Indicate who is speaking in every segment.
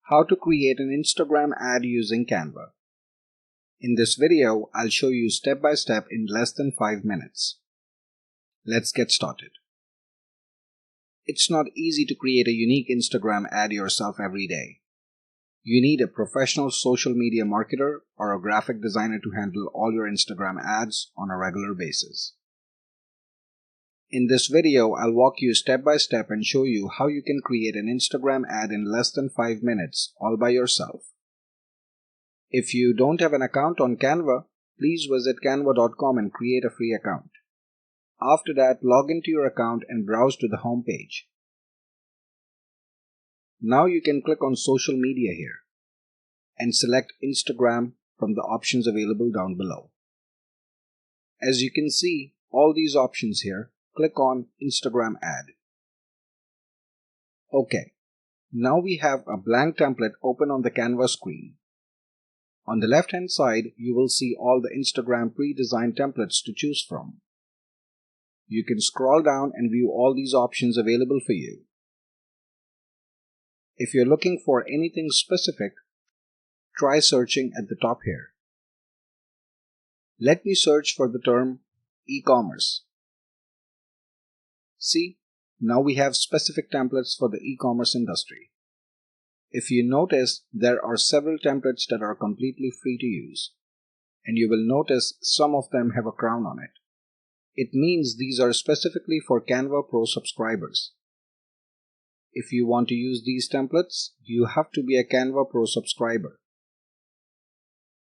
Speaker 1: How to create an Instagram ad using Canva. In this video, I'll show you step by step in less than 5 minutes. Let's get started. It's not easy to create a unique Instagram ad yourself every day. You need a professional social media marketer or a graphic designer to handle all your Instagram ads on a regular basis. In this video, I'll walk you step by step and show you how you can create an Instagram ad in less than 5 minutes all by yourself. If you don't have an account on Canva, please visit canva.com and create a free account. After that, log into your account and browse to the home page. Now you can click on social media here and select Instagram from the options available down below. As you can see, all these options here, click on Instagram ad. Okay, now we have a blank template open on the Canva screen. On the left hand side, you will see all the Instagram pre-designed templates to choose from. You can scroll down and view all these options available for you. If you're looking for anything specific, try searching at the top here. Let me search for the term e-commerce. See, now we have specific templates for the e-commerce industry. If you notice, there are several templates that are completely free to use, and you will notice some of them have a crown on it. It means these are specifically for Canva Pro subscribers. If you want to use these templates, you have to be a Canva Pro subscriber.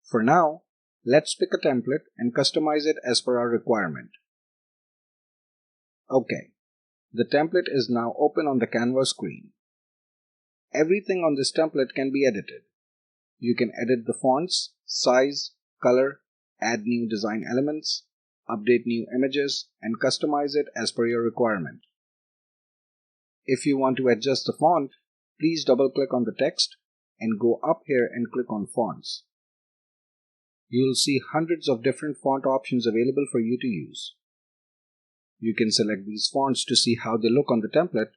Speaker 1: For now, let's pick a template and customize it as per our requirement. Okay, the template is now open on the Canva screen. Everything on this template can be edited. You can edit the fonts, size, color, add new design elements, update new images, and customize it as per your requirement. If you want to adjust the font, please double-click on the text and go up here and click on Fonts. You'll see hundreds of different font options available for you to use. You can select these fonts to see how they look on the template.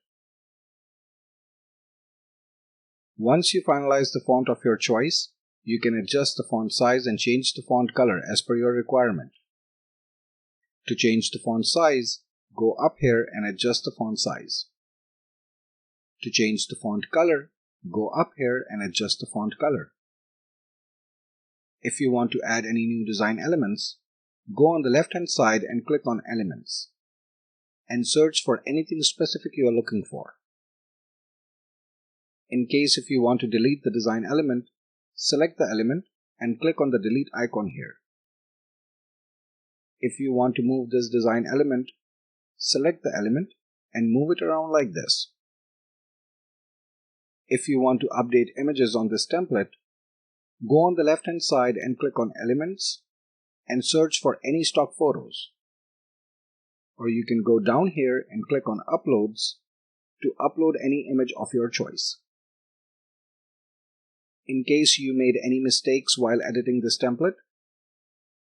Speaker 1: Once you finalize the font of your choice, you can adjust the font size and change the font color as per your requirement. To change the font size, go up here and adjust the font size. To change the font color, go up here and adjust the font color. If you want to add any new design elements, go on the left-hand side and click on Elements and search for anything specific you are looking for. In case if you want to delete the design element, select the element and click on the delete icon here. If you want to move this design element, select the element and move it around like this. If you want to update images on this template, go on the left hand side and click on Elements and search for any stock photos. Or you can go down here and click on Uploads to upload any image of your choice. In case you made any mistakes while editing this template,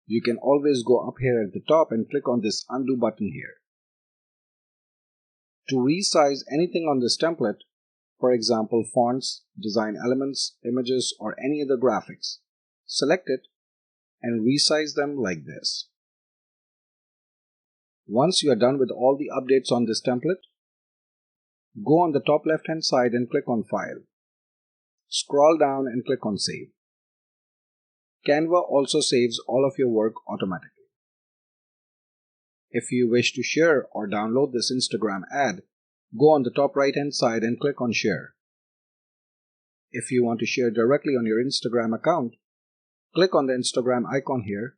Speaker 1: you can always go up here at the top and click on this Undo button here. To resize anything on this template, for example fonts, design elements, images, or any other graphics, select it and resize them like this. Once you are done with all the updates on this template, go on the top left hand side and click on File. Scroll down and click on Save. Canva also saves all of your work automatically. If you wish to share or download this Instagram ad, go on the top right hand side and click on Share. If you want to share directly on your Instagram account, click on the Instagram icon here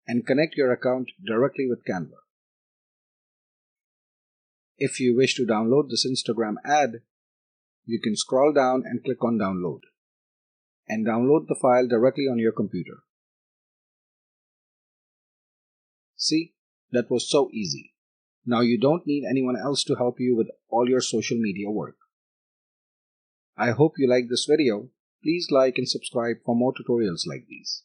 Speaker 1: and connect your account directly with Canva. If you wish to download this Instagram ad, you can scroll down and click on Download and download the file directly on your computer. See, that was so easy. Now you don't need anyone else to help you with all your social media work. I hope you like this video. Please like and subscribe for more tutorials like these.